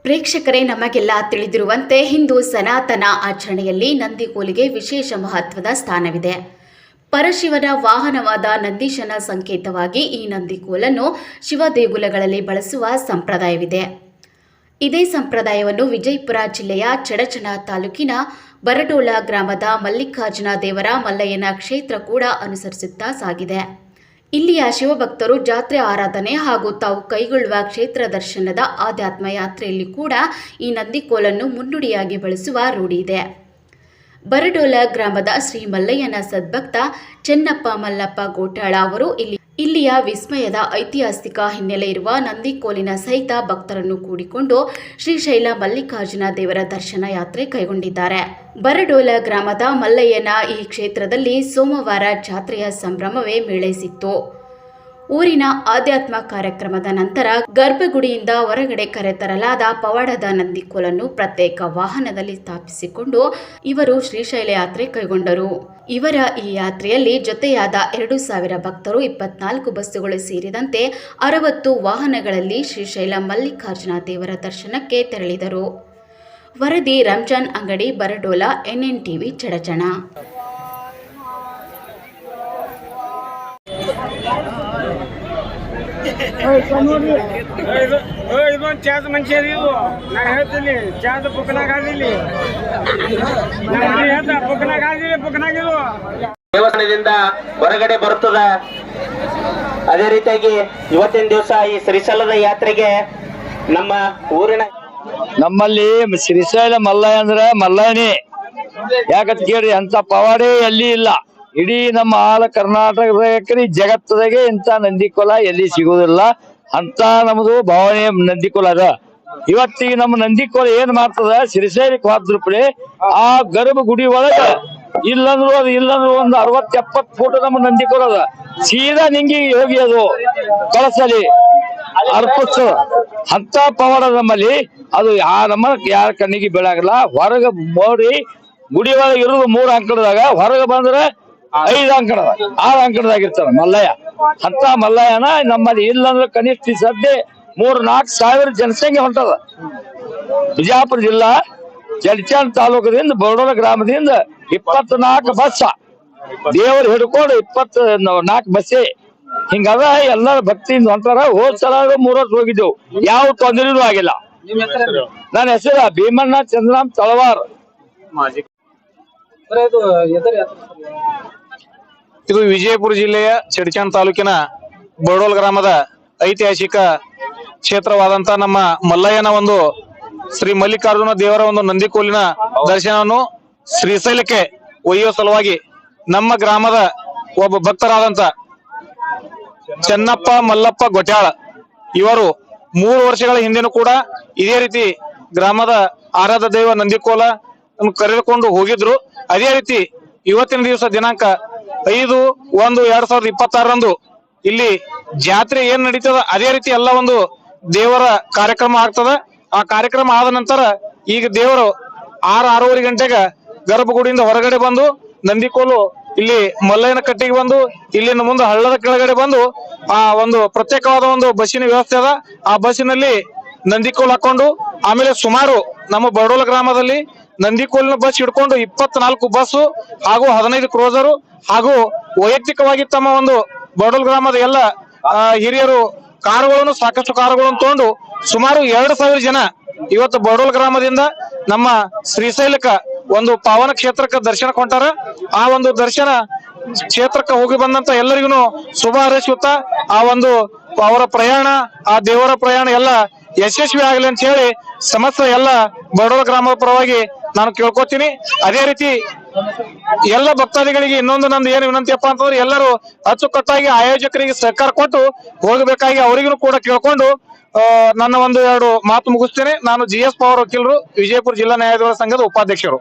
ಪ್ರೇಕ್ಷಕರೇ, ನಮಗೆಲ್ಲ ತಿಳಿದಿರುವಂತೆ ಹಿಂದೂ ಸನಾತನ ಆಚರಣೆಯಲ್ಲಿ ನಂದಿಕೋಲಿಗೆ ವಿಶೇಷ ಮಹತ್ವದ ಸ್ಥಾನವಿದೆ. ಪರಶಿವನ ವಾಹನವಾದ ನಂದೀಶನ ಸಂಕೇತವಾಗಿ ಈ ನಂದಿಕೋಲನ್ನು ಶಿವ ದೇಗುಲಗಳಲ್ಲಿ ಬಳಸುವ ಸಂಪ್ರದಾಯವಿದೆ. ಇದೇ ಸಂಪ್ರದಾಯವನ್ನು ವಿಜಯಪುರ ಜಿಲ್ಲೆಯ ಚಡಚಣ ತಾಲೂಕಿನ ಬರಡೋಲ ಗ್ರಾಮದ ಮಲ್ಲಿಕಾರ್ಜುನ ದೇವರ ಮಲ್ಲಯ್ಯನ ಕ್ಷೇತ್ರ ಕೂಡ ಅನುಸರಿಸುತ್ತಾ ಸಾಗಿದೆ. ಇಲ್ಲಿಯ ಶಿವಭಕ್ತರು ಜಾತ್ರೆ ಆರಾಧನೆ ಹಾಗೂ ತಾವು ಕೈಗೊಳ್ಳುವ ಕ್ಷೇತ್ರ ದರ್ಶನದ ಆಧ್ಯಾತ್ಮ ಯಾತ್ರೆಯಲ್ಲಿ ಕೂಡ ಈ ನಂದಿಕೋಲನ್ನು ಮುನ್ನುಡಿಯಾಗಿ ಬಳಸುವ ರೂಢಿ ಇದೆ. ಬರಡೋಲ ಗ್ರಾಮದ ಶ್ರೀ ಮಲ್ಲಯ್ಯನ ಸದ್ಭಕ್ತ ಚೆನ್ನಪ್ಪ ಮಲ್ಲಪ್ಪ ಗೋಟಾಳ ಅವರು ಇಲ್ಲಿಯ ವಿಸ್ಮಯದ ಐತಿಹಾಸಿಕ ಹಿನ್ನೆಲೆ ಇರುವ ನಂದಿಕೋಲಿನ ಸಹಿತ ಭಕ್ತರನ್ನು ಕೂಡಿಕೊಂಡು ಶ್ರೀಶೈಲ ಮಲ್ಲಿಕಾರ್ಜುನ ದೇವರ ದರ್ಶನ ಯಾತ್ರೆ ಕೈಗೊಂಡಿದ್ದಾರೆ. ಬರಡೋಲ ಗ್ರಾಮದ ಮಲ್ಲಯ್ಯನ ಈ ಕ್ಷೇತ್ರದಲ್ಲಿ ಸೋಮವಾರ ಜಾತ್ರೆಯ ಸಂಭ್ರಮವೇ ಮೇಳೈಸಿತ್ತು. ಊರಿನ ಆಧ್ಯಾತ್ಮ ಕಾರ್ಯಕ್ರಮದ ನಂತರ ಗರ್ಭಗುಡಿಯಿಂದ ಹೊರಗಡೆ ಕರೆತರಲಾದ ಪವಾಡದ ನಂದಿಕೋಲನ್ನು ಪ್ರತ್ಯೇಕ ವಾಹನದಲ್ಲಿ ಸ್ಥಾಪಿಸಿಕೊಂಡು ಇವರು ಶ್ರೀಶೈಲ ಯಾತ್ರೆ ಕೈಗೊಂಡರು. ಇವರ ಈ ಯಾತ್ರೆಯಲ್ಲಿ ಜೊತೆಯಾದ 2,000 ಭಕ್ತರು 24 ಬಸ್ಸುಗಳು ಸೇರಿದಂತೆ 60 ವಾಹನಗಳಲ್ಲಿ ಶ್ರೀಶೈಲ ಮಲ್ಲಿಕಾರ್ಜುನ ದೇವರ ದರ್ಶನಕ್ಕೆ ತೆರಳಿದರು. ವರದಿ ರಂಜಾನ್ ಅಂಗಡಿ, ಬರಡೋಲ, NNTV ಚಡಚಣ. ಇದೊಂದು ಚಾದ ಮನುಷ್ಯ ಇವು ನಾನು ಹೇಳ್ತೀನಿ. ಚಾದ ಬುಕ್ನಾಗ ಆದಿಲ್ಲಿ ಬುಕ್ನಾಗ ಆದಿಲ್ಲ ಬುಕ್ನಾಗಿರು ದೇವಸ್ಥಾನದಿಂದ ಹೊರಗಡೆ ಬರುತ್ತದ. ಅದೇ ರೀತಿಯಾಗಿ ಇವತ್ತಿನ ದಿವಸ ಈ ಶ್ರೀಶೈಲದ ಯಾತ್ರೆಗೆ ನಮ್ಮ ಊರಿನ ನಮ್ಮಲ್ಲಿ ಶ್ರೀಶೈಲ ಮಲ್ಲಯ್ಯ ಅಂದ್ರೆ ಮಲ್ಲಯ್ಯನೇ. ಯಾಕಂತ ಕೇಳಿ ಅಂತ ಪವಾಡೇ ಎಲ್ಲಿ ಇಲ್ಲ. ಇಡೀ ನಮ್ಮ ಆಳ ಕರ್ನಾಟಕದ ಜಗತ್ತದಾಗೆ ಇಂತ ನಂದಿಕೋಲ ಎಲ್ಲಿ ಸಿಗುವುದಿಲ್ಲ. ಅಂತ ನಮ್ದು ಭಾವನೆ ನಂದಿಕೋಲ ಅದ. ಇವತ್ತಿಗೆ ನಮ್ಮ ನಂದಿಕೋಲ ಏನ್ ಮಾಡ್ತದ, ಶ್ರೀಶೈಲಕ್ಕೆ ಹೋದ್ರೂಪಡೆ ಆ ಗರ್ಭ ಗುಡಿ ಒಳಗ ಇಲ್ಲಂದ್ರು ಒಂದು 60-70 ಫೂಟ್ ನಮ್ಮ ನಂದಿಕೋಲ ಅದ. ಸೀದಾ ನಿಂಗಿ ಹೋಗಿ ಅದು ಕಳಸಲಿ ಅರ್ಪಿಸ ಅಂತ ಪವಾಡ ನಮ್ಮಲ್ಲಿ. ಅದು ನಮ್ಮ ಯಾರ ಕಣ್ಣಿಗೆ ಬೀಳಾಗಲ್ಲ. ಹೊರಗ ನೋಡಿ ಗುಡಿ ಒಳಗೆ ಇರೋದು 3 ಅಂಕಣದಾಗ, ಹೊರಗ ಬಂದ್ರೆ 5 ಅಂಕಣದ 6 ಅಂಕಣದಾಗಿರ್ತಾರ ಮಲ್ಲಯ್ಯ. ಅಂತ ಮಲ್ಲಯ್ಯನ ನಮ್ಮಲ್ಲಿ ಇಲ್ಲಂದ್ರೆ ಕನಿಷ್ಠ ಸದ್ಯ 3-4 ಸಾವಿರ ಜನಸಂಖ್ಯೆ ಹೊಂಟದ. ಬಿಜಾಪುರ ಜಿಲ್ಲಾ ಚಡಚಣ ತಾಲೂಕದಿಂದ ಬರಡೋಲ ಗ್ರಾಮದಿಂದ 24 ಬಸ್ ದೇವರು ಹಿಡ್ಕೊಂಡು 24 ಬಸ್ಸೇ ಹಿಂಗದ. ಎಲ್ಲರ ಭಕ್ತಿಯಿಂದ ಹೊಂಟಾರ. ಹೋದ್ ಸಲ 3 ವರ್ಷ ಹೋಗಿದ್ದೆವು, ಯಾವ ತೊಂದರೆನೂ ಆಗಿಲ್ಲ. ನನ್ನ ಹೆಸರು ಭೀಮಣ್ಣ ಚಂದ್ರಾಮ್ ತಳವಾರ್. ಇದು ವಿಜಯಪುರ ಜಿಲ್ಲೆಯ ಚಡಚಣ ತಾಲೂಕಿನ ಬರಡೋಲ್ ಗ್ರಾಮದ ಐತಿಹಾಸಿಕ ಕ್ಷೇತ್ರವಾದಂತ ನಮ್ಮ ಮಲ್ಲಯ್ಯನ ಒಂದು ಶ್ರೀ ಮಲ್ಲಿಕಾರ್ಜುನ ದೇವರ ಒಂದು ನಂದಿಕೋಲಿನ ದರ್ಶನವನ್ನು ಶ್ರೀಶೈಲಕ್ಕೆ ಒಯ್ಯುವ ಸಲುವಾಗಿ ನಮ್ಮ ಗ್ರಾಮದ ಒಬ್ಬ ಭಕ್ತರಾದಂತ ಚೆನ್ನಪ್ಪ ಮಲ್ಲಪ್ಪ ಗೋಟ್ಯಾಳ ಇವರು 3 ವರ್ಷಗಳ ಹಿಂದೆನೂ ಕೂಡ ಇದೇ ರೀತಿ ಗ್ರಾಮದ ಆರಾಧ್ಯ ದೈವ ನಂದಿಕೋಲ ಕರೆದುಕೊಂಡು ಹೋಗಿದ್ರು. ಅದೇ ರೀತಿ ಇವತ್ತಿನ ದಿವಸ ದಿನಾಂಕ 5/1/2026 ಇಲ್ಲಿ ಜಾತ್ರೆ ಏನ್ ನಡೀತದ ಅದೇ ರೀತಿ ಎಲ್ಲ ಒಂದು ದೇವರ ಕಾರ್ಯಕ್ರಮ ಆಗ್ತದ. ಆ ಕಾರ್ಯಕ್ರಮ ಆದ ನಂತರ ಈಗ ದೇವರು 6-6:30 ಗಂಟೆಗೆ ಗರ್ಭಗುಡಿಯಿಂದ ಹೊರಗಡೆ ಬಂದು ನಂದಿಕೋಲು ಇಲ್ಲಿ ಮಲ್ಲಯ್ಯನ ಕಟ್ಟಿಗೆ ಬಂದು ಇಲ್ಲಿನ ಮುಂದೆ ಹಳ್ಳದ ಕೆಳಗಡೆ ಬಂದು ಆ ಒಂದು ಪ್ರತ್ಯೇಕವಾದ ಒಂದು ಬಸ್ಸಿನ ವ್ಯವಸ್ಥೆ ಅದ. ಆ ಬಸ್ಸಿನಲ್ಲಿ ನಂದಿಕೋಲ್ ಹಾಕೊಂಡು ಆಮೇಲೆ ಸುಮಾರು ನಮ್ಮ ಬರಡೋಲ ಗ್ರಾಮದಲ್ಲಿ ನಂದಿಕೋಲಿನ ಬಸ್ ಹಿಡ್ಕೊಂಡು 24 ಬಸ್ಸು ಹಾಗೂ 15 ಕ್ರೋಸರು ಹಾಗೂ ವೈಯಕ್ತಿಕವಾಗಿ ತಮ್ಮ ಒಂದು ಬರಡೋಲ ಗ್ರಾಮದ ಎಲ್ಲ ಹಿರಿಯರು ಕಾರುಗಳನ್ನು ಸಾಕಷ್ಟು ಕಾರುಗಳನ್ನು ತಗೊಂಡು ಸುಮಾರು 2,000 ಜನ ಇವತ್ತು ಬರಡೋಲ ಗ್ರಾಮದಿಂದ ನಮ್ಮ ಶ್ರೀಶೈಲಕ್ಕ ಒಂದು ಪಾವನ ಕ್ಷೇತ್ರಕ್ಕೆ ದರ್ಶನ ಕೊಂಟಾರ. ಆ ಒಂದು ದರ್ಶನ ಕ್ಷೇತ್ರಕ್ಕೆ ಹೋಗಿ ಬಂದಂತ ಎಲ್ಲರಿಗೂ ಶುಭ ಹಾರೈಸುತ್ತಾ ಆ ಒಂದು ಅವರ ಪ್ರಯಾಣ, ಆ ದೇವರ ಪ್ರಯಾಣ ಎಲ್ಲ ಯಶಸ್ವಿ ಆಗಲಿ ಅಂತ ಹೇಳಿ ಸಮಸ್ತ ಎಲ್ಲ ಬರಡೋಲ ಗ್ರಾಮದ ಪರವಾಗಿ ನಾನು ಕೇಳ್ಕೊತೀನಿ. ಅದೇ ರೀತಿ ಎಲ್ಲ ಭಕ್ತಾದಿಗಳಿಗೆ ಇನ್ನೊಂದು ನಂದು ಏನು ವಿನಂತಿಯಪ್ಪ ಅಂತಂದ್ರೆ ಎಲ್ಲರೂ ಅಚ್ಚುಕಟ್ಟಾಗಿ ಆಯೋಜಕರಿಗೆ ಸಹಕಾರ ಕೊಟ್ಟು ಹೋಗಬೇಕಾಗಿ ಅವರಿಗೂ ಕೂಡ ಕೇಳ್ಕೊಂಡು ನನ್ನ 1-2 ಮಾತು ಮುಗಿಸ್ತೇನೆ. ನಾನು GS ಪವರ್ ವಕೀಲರು, ವಿಜಯಪುರ ಜಿಲ್ಲಾ ನ್ಯಾಯಾಧೀಶರ ಸಂಘದ ಉಪಾಧ್ಯಕ್ಷರು.